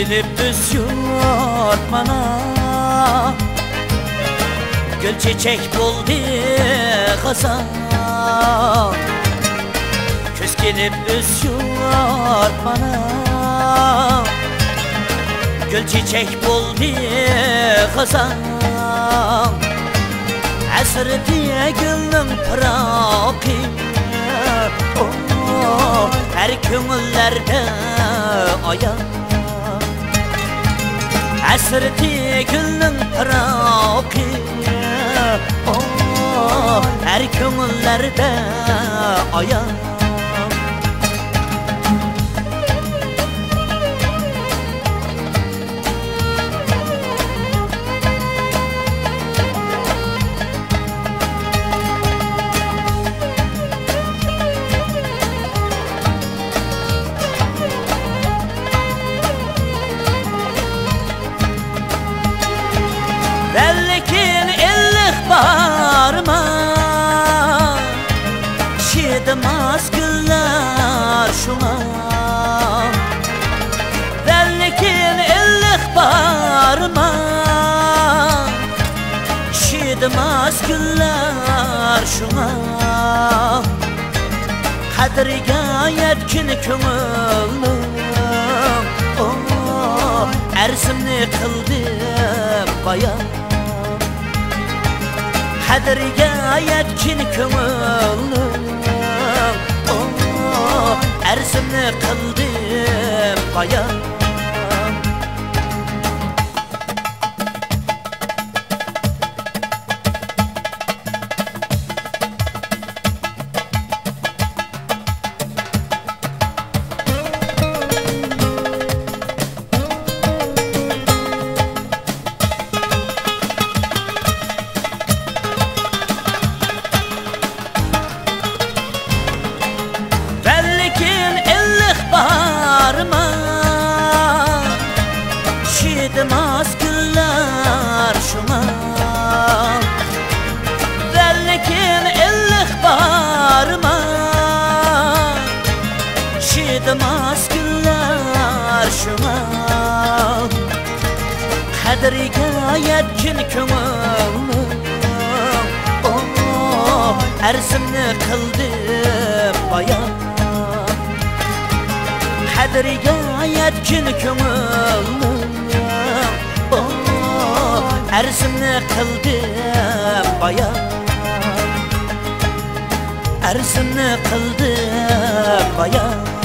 kelip düşüyor bana. Gül çiçek buldu kasa. Küs gelip düşüyor bana. Gül çiçek buldu kasa. Asır diye gülüm pıraki. Her kömüllerde aya. Asır diye gülüm pıraki. Her kömüllerde aya. Bellekin illik bağırma, şidmaz güller şuna. Bellekin illik bağırma, şidmaz güller şuna. Kadriga yetkin kömülüm, erzimni kıldım bayan. Kadriga yetkin kömülüm, erzimni kıldım bayan. Şidmaz güller şuna. Bellekin illik bağırma, şidmaz güller şuna. Kadriga yetkin kömülüm, erzimni kıldım bayan. Kadriga yetkin kömülüm, erzimni kıldım bayan. Erzimni kıldım bayan.